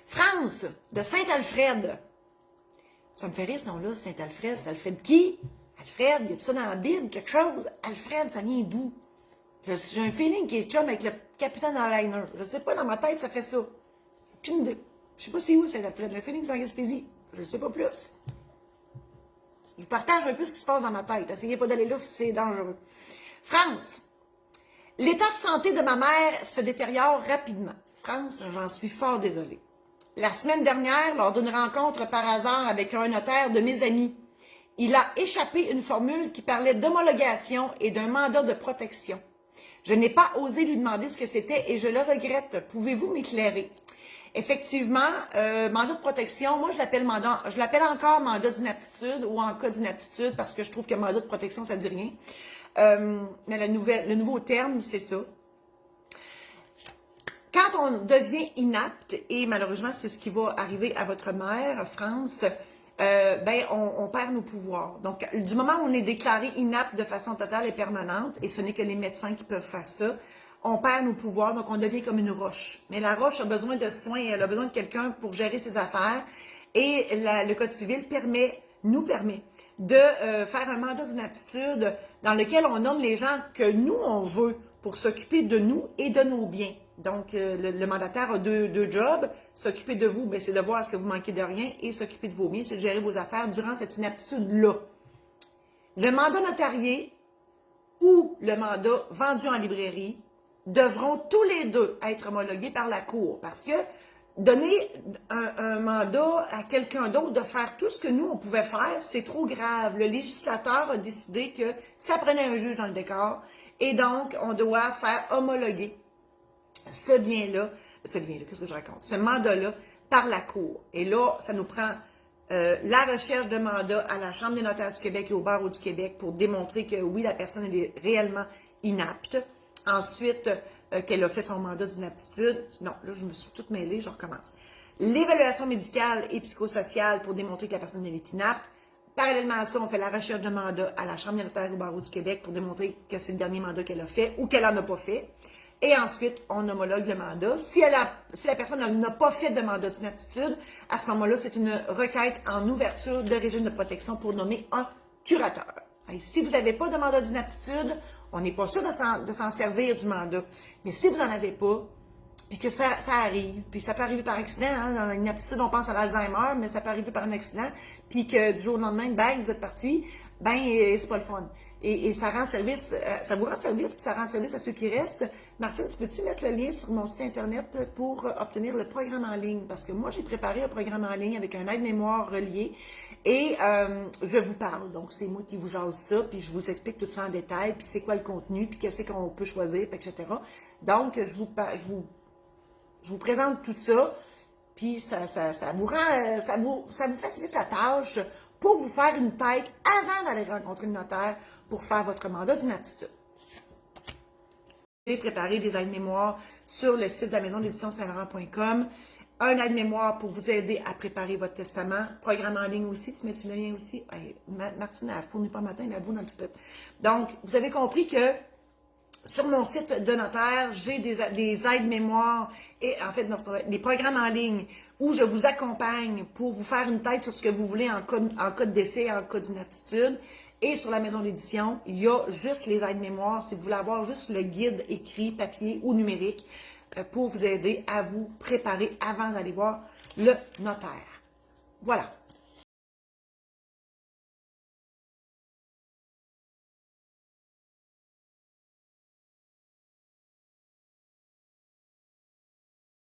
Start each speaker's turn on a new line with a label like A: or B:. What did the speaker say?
A: France, de Saint-Alfred. Ça me fait rire ce nom-là, Saint-Alfred. C'est Alfred qui? Alfred, y a ça dans la Bible, quelque chose? Alfred, ça vient d'où? J'ai un feeling qu'il est chum avec le capitaine Liner. Je sais pas, dans ma tête, ça fait ça. Aucune idée. Je sais pas c'est où Saint-Alfred. J'ai un feeling que c'est en Gaspésie. Je sais pas plus. Je vous partage un peu ce qui se passe dans ma tête. Essayez pas d'aller là si c'est dangereux. France. L'état de santé de ma mère se détériore rapidement. France, j'en suis fort désolée. La semaine dernière, lors d'une rencontre par hasard avec un notaire de mes amis, il a échappé une formule qui parlait d'homologation et d'un mandat de protection. Je n'ai pas osé lui demander ce que c'était et je le regrette. Pouvez-vous m'éclairer? Effectivement, mandat de protection, moi je l'appelle encore mandat d'inaptitude ou en cas d'inaptitude parce que je trouve que mandat de protection, ça ne dit rien. Mais le nouveau terme, c'est ça. Quand on devient inapte, et malheureusement, c'est ce qui va arriver à votre mère, France, on perd nos pouvoirs. Donc, du moment où on est déclaré inapte de façon totale et permanente, et ce n'est que les médecins qui peuvent faire ça, on perd nos pouvoirs, donc on devient comme une roche. Mais la roche a besoin de soins, elle a besoin de quelqu'un pour gérer ses affaires, et le Code civil nous permet de faire un mandat d'inaptitude dans lequel on nomme les gens que nous, on veut pour s'occuper de nous et de nos biens. Donc, le mandataire a deux jobs. S'occuper de vous, c'est de voir est-ce que vous manquez de rien, et s'occuper de vos biens, c'est de gérer vos affaires durant cette inaptitude-là. Le mandat notarié ou le mandat vendu en librairie devront tous les deux être homologués par la Cour parce que donner un mandat à quelqu'un d'autre de faire tout ce que nous, on pouvait faire, c'est trop grave. Le législateur a décidé que ça prenait un juge dans le décor et donc on doit faire homologuer ce bien-là, qu'est-ce que je raconte? Ce mandat-là par la Cour. Et là, ça nous prend la recherche de mandat à la Chambre des notaires du Québec et au barreau du Québec pour démontrer que oui, la personne elle est réellement inapte. Ensuite, qu'elle a fait son mandat d'inaptitude. Non, là, je me suis toute mêlée, je recommence. L'évaluation médicale et psychosociale pour démontrer que la personne elle est inapte. Parallèlement à ça, on fait la recherche de mandat à la Chambre des notaires et au barreau du Québec pour démontrer que c'est le dernier mandat qu'elle a fait ou qu'elle n'en a pas fait. Et ensuite, on homologue le mandat. Si la personne n'a pas fait de mandat d'inaptitude, à ce moment-là, c'est une requête en ouverture de régime de protection pour nommer un curateur. Et si vous n'avez pas de mandat d'inaptitude, on n'est pas sûr de s'en servir du mandat. Mais si vous n'en avez pas, puis que ça arrive, puis ça peut arriver par accident, hein, dans une inaptitude, on pense à l'Alzheimer, mais ça peut arriver par un accident, puis que du jour au lendemain, bang, vous êtes parti, c'est pas le fun. Et ça rend service, ça vous rend service, puis ça rend service à ceux qui restent. Martine, tu peux-tu mettre le lien sur mon site Internet pour obtenir le programme en ligne? Parce que moi, j'ai préparé un programme en ligne avec un aide-mémoire relié et je vous parle. Donc, c'est moi qui vous jase ça, puis je vous explique tout ça en détail, puis c'est quoi le contenu, puis qu'est-ce qu'on peut choisir, etc. Donc, je vous présente tout ça, puis ça vous facilite la tâche pour vous faire une tête avant d'aller rencontrer le notaire pour faire votre mandat d'inaptitude. J'ai préparé des aides-mémoires sur le site de la maison d'édition Saint-Laurent.com. Un aide-mémoire pour vous aider à préparer votre testament. Programme en ligne aussi, tu mets le lien aussi. Hey, Martine, elle ne fournit pas matin, mais elle vous dans le tout. Donc, vous avez compris que sur mon site de notaire, j'ai des aides-mémoires et en fait, des programmes en ligne où je vous accompagne pour vous faire une tête sur ce que vous voulez en cas de décès, en cas d'inaptitude. Et sur la maison d'édition, il y a juste les aides-mémoires si vous voulez avoir juste le guide écrit, papier ou numérique pour vous aider à vous préparer avant d'aller voir le notaire. Voilà.